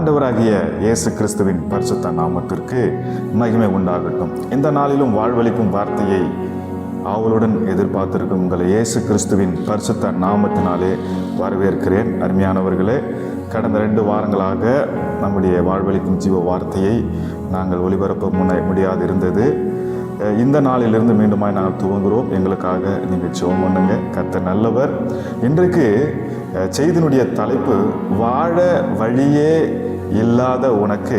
ஆண்டவராகிய இயேசு கிறிஸ்துவின் பரிசுத்த நாமத்திற்கு மகிமை உண்டாகட்டும். இந்த நாளிலும் வாழ்வளிக்கும் வார்த்தையை ஆவலுடன் எதிர்பார்த்திருக்கும் உங்களை இயேசு கிறிஸ்துவின் பரிசுத்த நாமத்தினாலே வரவேற்கிறேன். அருமையானவர்களே, கடந்த 2 வாரங்களாக நம்முடைய வாழ்வளிக்கும் ஜீவ வார்த்தையை நாங்கள் ஒளிபரப்ப முடியாது இருந்தது. இந்த நாளிலிருந்து மீண்டுமாய் நாங்கள் துவங்குகிறோம். எங்களுக்காக நீங்கள் ஜெபம் பண்ணுங்க. கர்த்தர் நல்லவர். இன்றைக்கு செய்தியினுடைய தலைப்பு, வாழ வழியே இல்லாத உனக்கு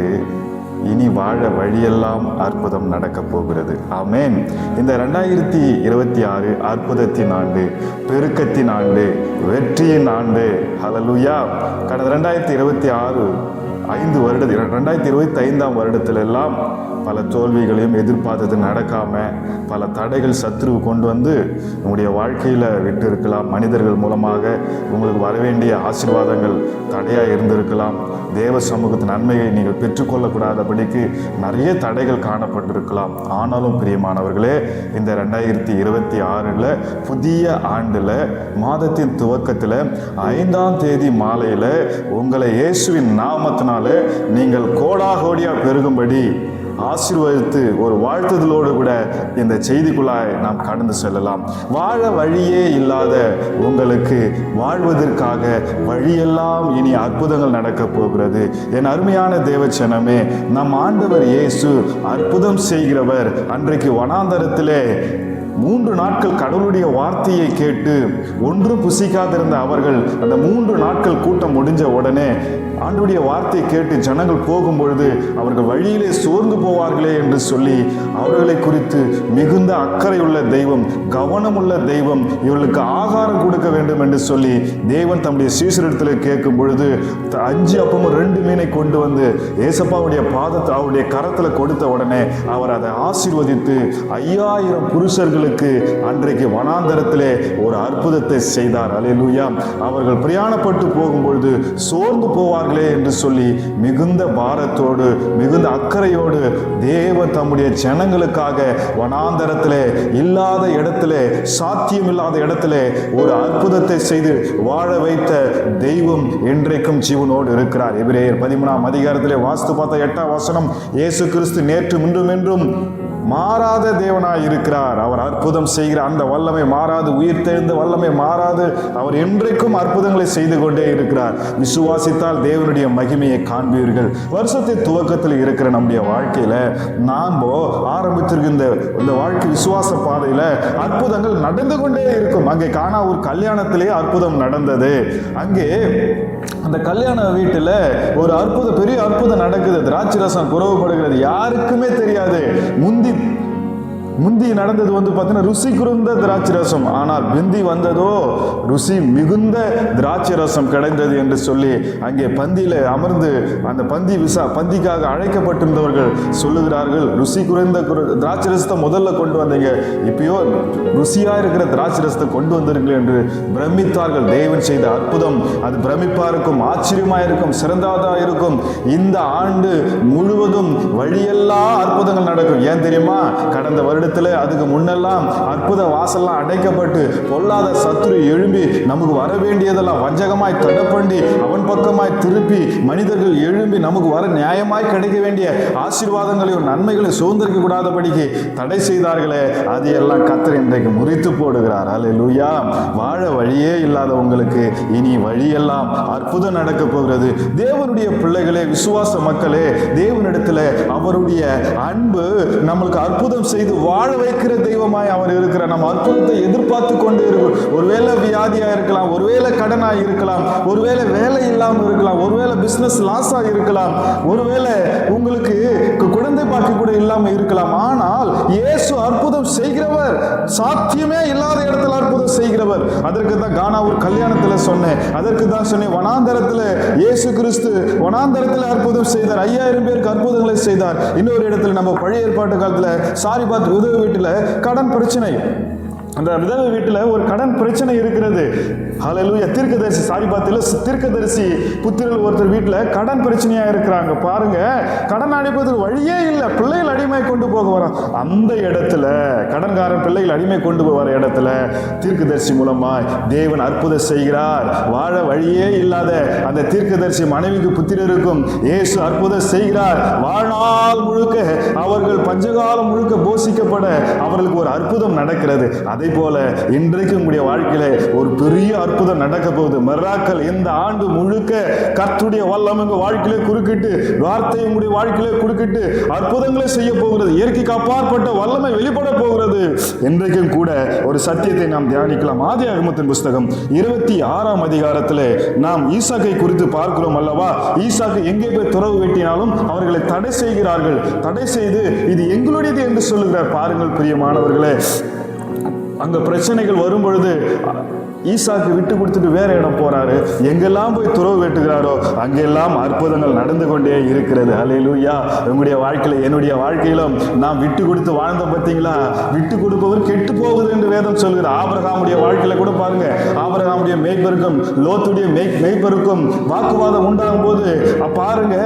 இனி வாழ வழியெல்லாம் அற்புதம் நடக்க போகிறது. ஆமேன். இந்த 2026 அற்புதத்தின் ஆண்டு, பெருக்கத்தின் ஆண்டு, வெற்றியின் ஆண்டு. ஹல்லேலூயா. கடந்த 2026 2025ஆம் வருடத்திலெல்லாம் பல தோல்விகளையும் எதிர்பார்த்தது நடக்காம, பல தடைகள் சத்துருவு கொண்டு வந்து உங்களுடைய வாழ்க்கையில் விட்டு இருக்கலாம். மனிதர்கள் மூலமாக உங்களுக்கு வரவேண்டிய ஆசீர்வாதங்கள் தடையாக இருந்திருக்கலாம். தேவ சமூகத்தின் நன்மையை நீங்கள் பெற்றுக்கொள்ளக்கூடாதபடிக்கு நிறைய தடைகள் காணப்பட்டிருக்கலாம். ஆனாலும் பிரியமானவர்களே, இந்த 2026 புதிய ஆண்டில் மாதத்தின் துவக்கத்தில் 5ஆம் தேதி மாலையில் உங்களை இயேசுவின் நாமத்தினால நீங்கள் கோடாகோடியா பெருகும்படி ஆசீர்வதித்து ஒரு வாழ்த்துதலோடு கூட இந்த செய்திக்குள்ளாய் நாம் கடந்து செல்லலாம். வாழ வழியே இல்லாத உங்களுக்கு வாழ்வதற்காக வழியெல்லாம் இனி அற்புதங்கள் நடக்க போகிறது. என் அருமையான தேவச்சனமே, நம் ஆண்டவர் இயேசு அற்புதம் செய்கிறவர். அன்றைக்கு வனாந்தரத்திலே 3 நாட்கள் கடவுளுடைய வார்த்தையை கேட்டு ஒன்றும் புசிக்காதிருந்த அவர்கள், அந்த 3 நாட்கள் கூட்டம் முடிஞ்ச உடனே ஆண்டவருடைய வார்த்தையை கேட்டு ஜனங்கள் போகும் பொழுது அவர்கள் வழியிலே சோர்ந்து போவார்களே என்று சொல்லி அவர்களை குறித்து மிகுந்த அக்கறையுள்ள தெய்வம், கவனமுள்ள தெய்வம், இவர்களுக்கு ஆகாரம் கொடுக்க வேண்டும் என்று சொல்லி தேவன் தம்முடைய சீசரிடத்தில் கேட்கும் பொழுது 5 அப்பமும் 2 மீனை கொண்டு வந்து ஏசப்பாவுடைய பாதத்தை அவருடைய கரத்தில் கொடுத்த உடனே அவர் அதை ஆசீர்வதித்து 5000 புருஷர்களுக்கு அன்றைக்கு வனாந்தரத்திலே ஒரு அற்புதத்தை செய்தார். அல்லேலூயா. அவர்கள் பிரயாணப்பட்டு போகும்பொழுது சோர்ந்து போவார் என்று சொல்லி மிகுந்த பாரத்தோடு, மிகுந்த அக்கறையோடு தேவன் தம்முடைய ஜனங்களுக்காக வனாந்தரத்திலே இல்லாத இடத்திலே, சாத்தியம் இல்லாத இடத்திலே ஒரு அற்புதத்தை செய்து வாழ வைத்த தெய்வம் இன்றைக்கும் ஜீவனோடு இருக்கிறார். எபிரேயர் 13ஆம் அதிகாரத்திலே வாசித்து பார்த்த 8ஆம் வசனம், இயேசு கிறிஸ்து நேற்று இன்றும் என்றும் மாறாத தேவனாய் இருக்கிறார். அவர் அற்புதம் செய்கிற அந்த வல்லமை மாறாது, உயிர்த்தெழுந்த வல்லமை மாறாது. அவர் என்றைக்கும் அற்புதங்களை செய்து கொண்டே இருக்கிறார். விசுவாசித்தால் தேவனுடைய மகிமையை காண்பீர்கள். வருஷத்தின் துவக்கத்தில் இருக்கிற நம்முடைய வாழ்க்கையில நாம் ஆரம்பித்திருக்கின்ற இந்த வாழ்க்கை விசுவாச பாதையில அற்புதங்கள் நடந்து கொண்டே இருக்கும். அங்கே காணா ஒரு கல்யாணத்திலே அற்புதம் நடந்தது. அங்கே அந்த கல்யாண வீட்டுல ஒரு பெரிய அற்புதம் நடக்குது. திராட்சை ரசம் குறவுபடுகிறது. யாருக்குமே தெரியாது. முந்தி நடந்தது பார்த்தீங்கன்னா ருசி குறைந்த திராட்சை ரசம். ஆனால் பிந்தி வந்ததோ ருசி மிகுந்த திராட்சை ரசம் கிடைந்தது என்று சொல்லி அங்கே பந்தியில அமர்ந்து அந்த பந்திக்காக அழைக்கப்பட்டிருந்தவர்கள் சொல்லுகிறார்கள், ருசி குறைந்த திராட்சை ரசத்தை முதல்ல கொண்டு வந்தீங்க, இப்பயோ ருசியா இருக்கிற திராட்சை ரசத்தை கொண்டு வந்திருக்கீர்கள் என்று பிரமித்தார்கள். தேவன் செய்த அற்புதம் அது பிரமிப்பா இருக்கும், ஆச்சரியமா இருக்கும், சிறந்ததா இருக்கும். இந்த ஆண்டு முழுவதும் வழியெல்லாம் அற்புதங்கள் நடக்கும். ஏன் தெரியுமா? கடந்த வருடம் அதுக்கு முன்னெல்லாம் அற்புத வாசல்லாம் அடைக்கப்பட்டு பொல்லாத சத்துரு எழும்பி நமக்கு வர வேண்டியதெல்லாம் வஞ்சகமாய் தடப்பண்டி அவன் பக்கமாய் திருப்பி மனிதர்கள் எழும்பி நமக்கு வர நியாயமாய் கிடைக்க வேண்டிய ஆசீர்வாதங்களையும் நன்மைகளையும் சுதந்திரிக்க கூடாதபடிக்கு தடை செய்தார்களே, அது எல்லாம் கர்த்தர் இன்றைக்கு முறித்து போடுகிறார். அல்லேலூயா. வாழ வழியே இல்லாத உங்களுக்கு இனி வழியெல்லாம் அற்புதம் நடக்க போகிறது. தேவனுடைய பிள்ளைகளே, விசுவாச மக்களே, தேவனிடத்தில் அவருடைய அன்பு நம்மளுக்கு அற்புதம் செய்து வாழ வைக்கிற தெய்வமாய் அவர் இருக்கிறார். நம்ம அற்புதத்தை எதிர்பார்த்து கொண்டு இருக்கும். ஒருவேளை வியாதியா இருக்கலாம், ஒருவேளை கடனா இருக்கலாம், ஒருவேளை வேலை இல்லாம இருக்கலாம், ஒருவேளை பிசினஸ் லாஸா இருக்கலாம், ஒருவேளை உங்களுக்கு குழந்தை பாக்கி கூட இல்லாம இருக்கலாம். ஆனால் இயேசு அற்புதம் செய்கிறவர், சாத்தியமே இல்லாத இடத்துல அற்புதம் செய்கிறவர். அதற்கு தான் கானா ஒரு கல்யாணத்துல சொன்னேன். அதற்கு தான் சொன்னேன், வனாந்தரத்துல இயேசு கிறிஸ்து வனாந்தரத்துல அற்புதம் செய்தார். 5000 பேருக்கு அற்புதங்களை செய்தார். இன்னொரு இடத்துல நம்ம பழைய ஏற்பாட்டு காலத்துல சாரிபாத் உதவி வீட்டுல கடன் பிரச்சனை, அந்த விதவை வீட்டில் ஒரு கடன் பிரச்சனை இருக்கிறது. ஹல்லேலூயா. தீர்க்கதரிசி சாரிபாத்தில் தீர்க்கதரிசி புத்திரர்கள் ஒருத்தர் வீட்டில் கடன் பிரச்சனையா இருக்கிறாங்க. பாருங்க, கடன் அடைப்பதற்கு வழியே இல்லை, பிள்ளைகள் அடிமை கொண்டு போக வரோம். அந்த இடத்துல கடன்காரன் பிள்ளைகள் அடிமை கொண்டு போகிற இடத்துல தீர்க்கதரிசி மூலமாய் தேவன் அற்புதம் செய்கிறார். வாழ வழியே இல்லாத அந்த தீர்க்கதரிசி மனைவிக்கு புத்திரருக்கும் இயேசு அற்புதம் செய்கிறார். வாழ்நாள் முழுக்க அவர்கள் பஞ்சகாலம் முழுக்க போஷிக்கப்பட அவர்களுக்கு ஒரு அற்புதம் நடக்கிறது. அதே போல இன்றைக்கு உங்களுடைய வாழ்க்கையில ஒரு பெரிய அற்புதம் நடக்க போகுது. மிராக்கிள் இந்த ஆண்டு முழுக்க கர்த்தருடைய வல்லமை உங்க வாழ்க்கையில குறுக்கிட்டு, வார்த்தை உங்களுடைய வாழ்க்கையில குறுக்கிட்டு அற்புதங்களை செய்ய போகிறது. இயற்கைக்கு அப்பாற்பட்ட வல்லமை வெளிப்பட போகிறது. இன்றைக்கும் கூட ஒரு சத்தியத்தை நாம் தியானிக்கலாம். ஆதியாகமத்தின் புஸ்தகம் 26ஆம் அதிகாரத்திலே நாம் ஈசாக்கை குறித்து பார்க்கிறோம் அல்லவா? ஈசாக்கு எங்கே போய் துறவு வெட்டினாலும் அவர்களை தடை செய்கிறார்கள். தடை செய்து இது எங்களுடையது என்று சொல்லுகிறார். பாருங்கள் பிரியமானவர்களே, அங்க பிரச்சனைகள் வரும் பொழுது ஈசாக்கு விட்டு கொடுத்துட்டு வேற இடம் போறாரு. எங்கெல்லாம் போய் துறவு வெட்டுகிறாரோ அங்கெல்லாம் அற்புதங்கள் நடந்து கொண்டே இருக்கிறது. ஹல்லேலூயா. உங்களுடைய வாழ்க்கையில, என்னுடைய வாழ்க்கையிலும் நாம் விட்டு கொடுத்து வாழ்ந்த பார்த்தீங்களா? விட்டு கொடுப்பவர் கெட்டு போகுது என்று வேதம் சொல்கிறது. ஆபிரகாமுடைய வாழ்க்கையில கூட பாருங்க, ஆபிரகாமுடைய மேய்ப்பருக்கும் லோத்துடைய மேய்ப்பருக்கும் வாக்குவாதம் உண்டாகும் போது பாருங்க,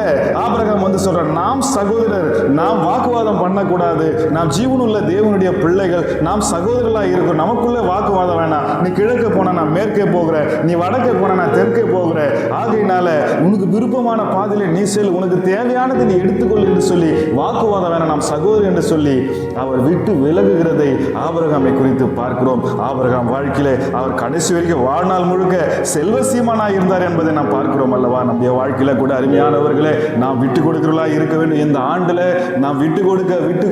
ஆபிரகாம் வந்து சொல்றார், நாம் சகோதரர், நாம் வாக்குவாதம் பண்ணக்கூடாது, நாம் ஜீவனுள்ள தேவனுடைய பிள்ளைகள், நாம் சகோதரர்களா இருக்கிறோம், நமக்குள்ள வாக்குவாதம் வேணாம். நீ கிழக்கு போன நான் மேற்கே போகிறேன், நீ வடக்கே போன நான் தெற்கே போகிறேன், ஆகையினால உனக்கு விருப்பமான பாதையில நீ செல், உனக்கு தேவையானது நீ எடுத்துக்கொள் என்று சொல்லி வாக்குவாதம் வேணாம், நாம் சகோதரர் என்று சொல்லி அவர் விட்டு விலகுகிறதை ஆபிரகாமை குறித்து பார்க்கிறோம். ஆபிரகாம் வாழ்க்கையிலே அவர் கடைசி வரைக்கும் வாழ்நாள் முழுக்க செல்வசீமானாய் இருந்தார் என்பதை நாம் பார்க்கிறோம் அல்லவா? நம்முடைய வாழ்க்கையில கூட அருமையானவர்களே, நாம் விட்டு கொடுக்கிறவர்களா இருக்க வேண்டும். இந்த ஆண்டுல நாம் விட்டு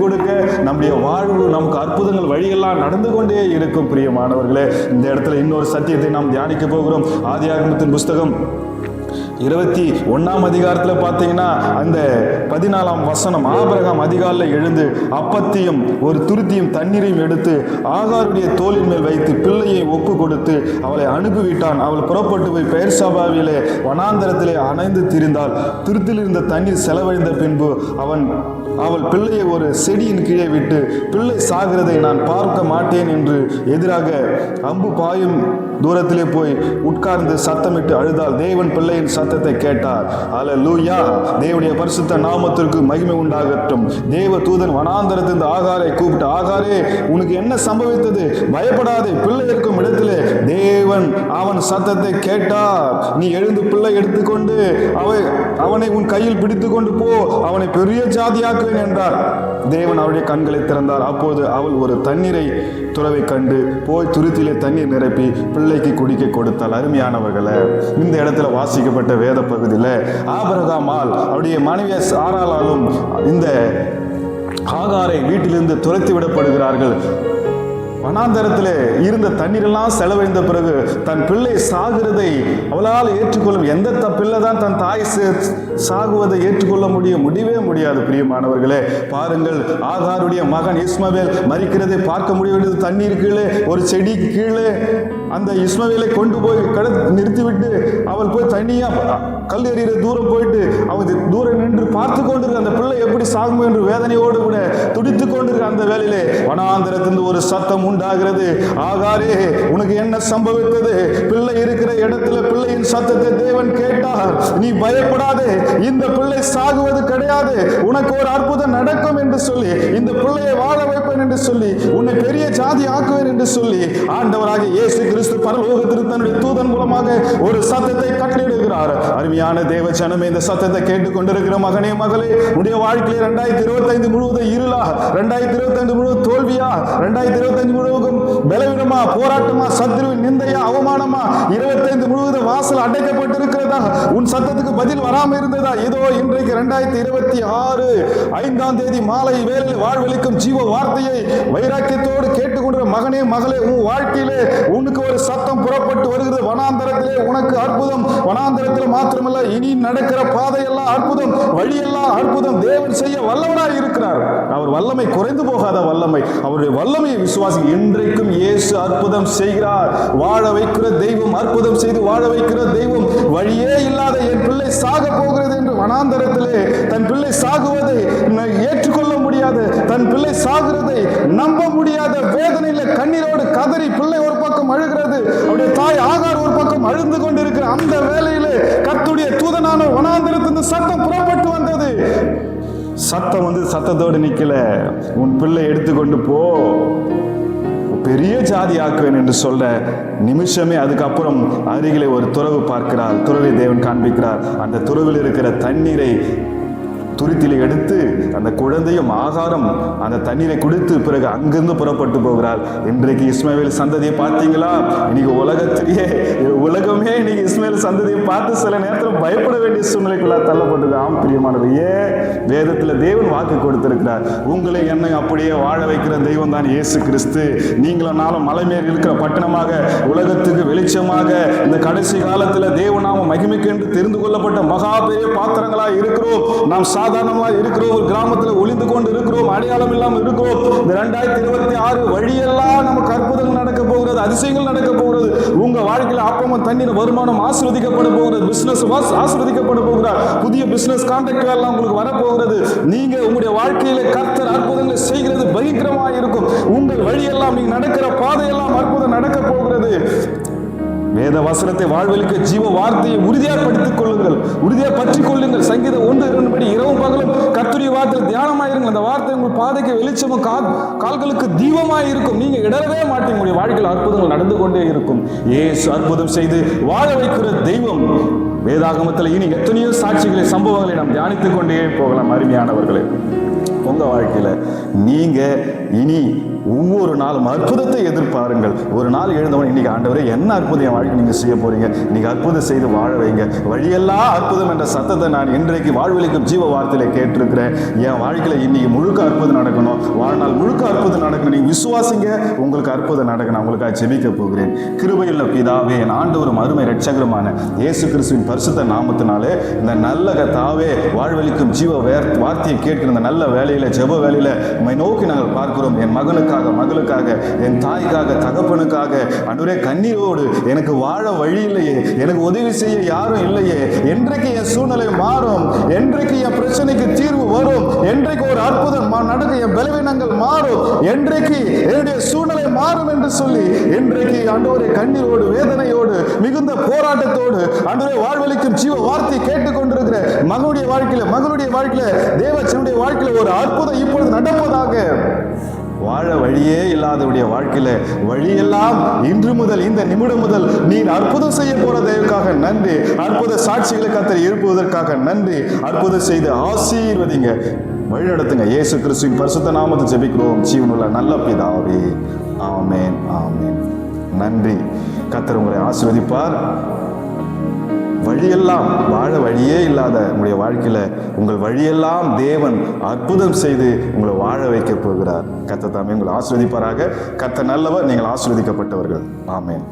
கொடுக்க நம்முடைய வாழ்வு நமக்கு அற்புதங்கள் வழியெல்லாம் நடந்து கொண்டே இருக்கும். பிரியமானவர்களே, இந்த இடத்துல இன்னொரு சத்தியத்தை நாம் தியானிக்க போகிறோம். ஆதியாகமத்தின் புஸ்தகம் 21ஆம் அதிகாரத்தில் பார்த்தீங்கன்னா அந்த 14ஆம் வசனம், ஆபிரகாம் அதிகாலையில் எழுந்து அப்பத்தையும் ஒரு துருத்தியும் தண்ணீரையும் எடுத்து ஆகாருடைய தோளின் மேல் வைத்து பிள்ளையை ஒப்பு கொடுத்து அவளை அனுப்பிவிட்டான். அவள் புறப்பட்டு போய் பெயர்சபாவிலே வனாந்தரத்திலே அணைந்து திரிந்தாள். துருத்தில் இருந்த தண்ணீர் செலவழிந்த பின்பு அவள் பிள்ளையை ஒரு செடியின் கீழே விட்டு, பிள்ளை சாகிறதை நான் பார்க்க மாட்டேன் என்று எதிராக அம்பு பாயும் தூரத்திலே போய் உட்கார்ந்து சத்தமிட்டு அழுதாள். தேவன் பிள்ளையின் சத்தத்தை கேட்டார். அல்லேலூயா. தேவனுடைய பரிசுத்த நாமத்திற்கு மகிமை உண்டாகட்டும். தேவ தூதன் வனாந்தரத்திலிருந்து ஆகாரை கூப்பிட்டு, ஆகாரே, உனக்கு என்ன சம்பவித்தது? பயப்படாதே, பிள்ளை இருக்கும் இடத்திலே தேவன் அவன் சத்தத்தை கேட்டார். நீ எழுந்து பிள்ளை எடுத்துக்கொண்டு அவனை உன் கையில் பிடித்து கொண்டு போ, அவனை பெரிய ஜாதியாக்குவேன் என்றார். தேவன் அவருடைய கண்களை திறந்தார். அப்போது அவள் ஒரு தண்ணீரை துறவை கண்டு போய் துருத்திலே தண்ணீர் நிரப்பி பிள்ளைக்கு குடிக்க கொடுத்தாள். அருமையானவர்களே, இந்த இடத்துல வாசிக்கப்பட்ட வேத பகுதியில் ஆபிரகாமால் அவருடைய மனைவி சாராளாலும் இந்த ஆகாரை வீட்டிலிருந்து துரத்தி விடப்படுகிறார்கள். வனாந்தரத்திலே இருந்த தண்ணீரெல்லாம் செலவழிந்த பிறகு தன் பிள்ளை சாகிறதை அவளால் ஏற்றுக்கொள்ளும். எந்த பிள்ளை தான் தன் தாய் சாகுவதை ஏற்றுக்கொள்ள முடியவே முடியாது. பிரியமானவர்களே, பாருங்கள், ஆகாருடைய மகன் இஸ்மவேல் மரிக்கிறதை பார்க்க முடியாது. தண்ணீர் கீழே ஒரு செடி கீழே அந்த இஸ்மவேலை கொண்டு போய் நிறுத்திவிட்டு அவள் போய் தனியா கல் எறிகிற தூரம் போயிட்டு அவங்க தூரம் நின்று பார்த்து கொண்டிருக்க அந்த பிள்ளை எப்படி சாகும் என்று வேதனையோடு கூட துடித்து கொண்டிருக்க அந்த வேளையிலே வனாந்தரத்திலிருந்து ஒரு சத்தம் உண்டாகிறது. ஆகாரே, உனக்கு என்ன சம்பவித்தது? பிள்ளை இருக்கிற இடத்துல பிள்ளையின் சத்தத்தை தேவன் கேட்டார். நீ பயப்படாதே, இந்த பிள்ளை சாகுவது கிடையாது, உனக்கு ஒரு அற்புதம் நடக்கும் என்று சொல்லி, இந்த பிள்ளையை வாழ வைப்பேன் என்று சொல்லி, உன்னை பெரிய ஜாதி ஆக்குவேன் என்று சொல்லி ஆண்டவராக இயேசு கிறிஸ்து பரலோகத்திற்கு தன்னுடைய தூதன் மூலமாக ஒரு சத்தத்தை கட்டளையிடுகிறார். அருமையான தேவ ஜனமே, இந்த சத்தத்தை கேட்டுக்கொண்டிருக்கிற மகனே, மகளே, உடைய வாழ்க்கையில 2025 முழுவதும் இருளா, 2025 முழுவதும் தோல்வியா, 2025 முழுவதும் பலவீனமா, போராட்டமா, சத்துருவின் நிந்தையா, அவமானமா, 25 முழுவதும் வாசல் அடைக்கப்பட்டிருக்கிறதா? உன் சத்தத்துக்கு பதில் வராம இருந்ததா? இதோ இன்றைக்கு 2026 5ஆம் தேதி மாலை வேளையில் வாழ்வளிக்கும் ஜீவ வார்த்தையை வைராக்கியத்தோடு கேட்டுக்கொண்ட மகனே, மகளே, உன் வாழ்க்கையிலே உனக்கு ஒரு சத்தம் புறப்பட்டு வருகிறது, வனாந்தரத்திலே உனக்கு அற்புதம். வனாந்தரத்தில் மாத்திரமல்ல, இனி நடக்கிற பாதையெல்லாம் அற்புதம், வழியெல்லாம் அற்புதம். தேவன் செய்ய வல்லவராய் இருக்கிறார். அவர் வல்லமை குறைந்து போகாத வல்லமை. அவருடைய வல்லமையை விசுவாசி. இன்றைக்கும் இயேசு அற்புதம் செய்கிறார். வாழ வைக்கிற தெய்வம், அற்புதம் செய்து வாழ வைக்கிற தெய்வம். வழியே இல்லாத என் பிள்ளை சாக போகிறது என்று வனாந்தரத்திலே தன் பிள்ளை சாகுவதை ஏற்றுக்கொள்ள முடியாது, தன் பிள்ளை சாகிறதை நம்ப முடியாத வேதனையில கண்ணீரோடு கதறி பிள்ளை ஒரு பக்கம் அழுகிறது, அவருடைய தாய் ஆகார் ஒரு பக்கம் அழுந்து கொண்டிருக்கிற அந்த வேளையிலே கர்த்தருடைய தூதனான வனாந்தரத்திலிருந்து சத்தம் புறப்பட்டு வந்தது. சத்தம் வந்து சத்தத்தோடு நிக்கல, உன் பிள்ளை எடுத்துக்கொண்டு போ, பெரிய ஜாதி ஆக்குவேன் என்று சொல்ல நிமிஷமே அதுக்கப்புறம் அருகிலே ஒரு துறவு பார்க்கிறார். துறவை தேவன் காண்பிக்கிறார். அந்த துறவில் இருக்கிற தண்ணீரை துருத்தில எடுத்து அந்த குழந்தையும் ஆகாரம் அந்த தண்ணீரை குடித்து பிறகு அங்கிருந்து புறப்பட்டு போகிறார். இன்றைக்கு இஸ்மாவேல் சந்ததியை பார்த்தீங்களா? இன்னைக்கு உலகமே இன்னைக்கு இஸ்மாவேல் சந்ததியை பார்த்து சில நேரத்தில் பயப்பட வேண்டிய சூழ்நிலைக்குள்ள தள்ளப்பட்டிருக்கு. ஆம் பிரியமானவர்களே, வேதத்தில் தேவன் வாக்கு கொடுத்திருக்கிறார். உங்களை என்னை அப்படியே வாழ வைக்கிற தெய்வம் தான் இயேசு கிறிஸ்து. நீங்களும் நாளும் மலை மேல் இருக்கிற பட்டணமாக, உலகத்துக்கு வெளிச்சமாக, இந்த கடைசி காலத்தில் தேவநாம மகிமைக்கு என்று தெரிந்து கொள்ளப்பட்ட மகா பெரிய பாத்திரங்களாக இருக்கிறோம். நாம் சாதாரணமாக இருக்கிறோம், ஒரு கிராமத்தில் ஒளிந்து கொண்டு இருக்கிறோம், அடையாளம் இல்லாமல் இருக்கிறோம். இந்த 2026 வழியெல்லாம் நமக்கு அற்புதங்கள் நடக்க போகிறது, அதிசயங்கள் நடக்க போகிறது. உங்க வாழ்க்கையில் அப்பமும் தண்ணீர் வருமானம் ஆசீர்வதிக்கப்பட போகிறது, பிசினஸ் ஆசீர்வதிக்கப்பட போகிறார், புதிய பிசினஸ் கான்ட்ராக்ட் எல்லாம் உங்களுக்கு வரப்போகிறது. நீங்க உங்களுடைய வாழ்க்கையில கர்த்தர் அற்புதங்களை செய்கிறது பயங்கரமாக இருக்கும். உங்கள் வழியெல்லாம் நீங்க நடக்கிற பாதையெல்லாம் அற்புதம் நடக்க போகிறது. வேத வசனத்தை வாழ்வழிக்க ஜீவ வார்த்தையை உறுதியாப்படுத்திக் கொள்ளுங்கள், உறுதியா பற்றிக் கொள்ளுங்கள். சங்கீதம் 1:2 படி இரவும் பகலும் கர்த்தருடைய வார்த்தையில் தியானமாயிருங்கள். அந்த வார்த்தை உங்கள் பாதைக்கு வெளிச்சமும் கால்களுக்கு தீபமாய் இருக்கும். நீங்க இடரவே மாட்டீங்க. உங்களுடைய வாழ்க்கையில் அற்புதங்கள் நடந்து கொண்டே இருக்கும். இயேசு அற்புதம் செய்து வாழ வைக்கிற தெய்வம். வேதாகமத்தில் இனி எத்தனையோ சாட்சிகளை, சம்பவங்களை நாம் தியானித்துக் கொண்டே போகலாம். அருமையானவர்களே, உங்க வாழ்க்கையில நீங்க இனி ஒவ்வொரு நாளும் அற்புதத்தை எதிர்பாருங்கள். ஒரு நாள் எழுந்தவன் இன்னைக்கு ஆண்டவரே என்ன அற்புதம் என் வாழ்க்கை நீங்க செய்ய போறீங்க, இன்னைக்கு அற்புதம் செய்து வாழ வைங்க. வழியெல்லாம் அற்புதம் என்ற சத்தத்தை நான் இன்றைக்கு வாழ்வழிக்கும் ஜீவ வார்த்தையில கேட்டிருக்கிறேன். என் வாழ்க்கையில இன்னைக்கு முழுக்க அற்புதம் நடக்கணும், வாழ்நாள் முழுக்க அற்புதம் நடக்கணும். நீங்க விசுவாசிங்க, உங்களுக்கு அற்புதம் நடக்கணும். உங்களுக்காக ஜெபிக்க போகிறேன். கிருபையுள்ள பிதாவே, என் ஆண்டவரும் அருமை இரட்சகருமான இயேசு கிறிஸ்துவின் பரிசுத்த நாமத்தினாலே இந்த நல்ல கர்த்தாவே வாழ்வழிக்கும் ஜீவ வார்த்தையை கேட்கிற இந்த நல்ல வேலையில, ஜெப வேலையில உம்மை நோக்கி நாங்கள் பார்க்கிறோம். என் மகனுக்காக, மகளுக்காக, என் தாய்க்காக, தகப்பனுக்காக ஆண்டவரே கண்ணீரோடு எனக்கு வாழ வழி இல்லையே, எனக்கு உதவி செய்ய யாரும் இல்லையே, என்றைக்கு என் சூழ்நிலை மாறும், என்றைக்கு என் பிரச்சனைக்கு தீர்வு வரும், என்றைக்கு ஒரு அற்புதம் நடக்க, என் பலவீனங்கள் மாறும், என்றைக்கு என்னுடைய சூழ்நிலை மாறும் என்று சொல்லி இன்றைக்கு ஆண்டவரே கண்ணீரோடு, வேதனையோடு, மிகுந்த போராட்டத்தோடு ஆண்டவரே வாழ்வழிக்கும் ஜீவ வார்த்தை கேட்டுக்கொண்டிருக்கிற மகனுடைய வாழ்க்கையில தேவச்சனுடைய வாழ்க்கையில ஒரு அற்புதம் இப்பொழுது நடப்பதாக. வாழ வழியே இல்லாதவுடைய வாழ்க்கையில வழியெல்லாம் இன்று முதல், இந்த நிமிடம் முதல் நீர் அற்புதம் செய்ய போற தேவனுக்காக நன்றி. அற்புத சாட்சிகளை கர்த்தர் எழுப்புவதற்காக நன்றி. அற்புதம் செய்து ஆசீர்வதிங்க, வழிநடத்துங்க. இயேசு கிறிஸ்துவின் பரிசுத்த நாமத்தை ஜெபிக்கிறோம் ஜீவனுள்ள நல்ல பிதாவே. ஆமென், ஆமென். நன்றி. கர்த்தர் உங்களை ஆசீர்வதிப்பார். வழியெல்லாம், வாழ வழியே இல்லாத உங்களுடைய வாழ்க்கையில உங்கள் வழியெல்லாம் தேவன் அற்புதம் செய்து உங்களை வாழ வைக்க போகிறார். கர்த்தர் தாமே உங்களை ஆசீர்வதிப்பாராக. கர்த்தர் நல்லவர், நீங்கள் ஆசீர்வதிக்கப்பட்டவர்கள். ஆமென்.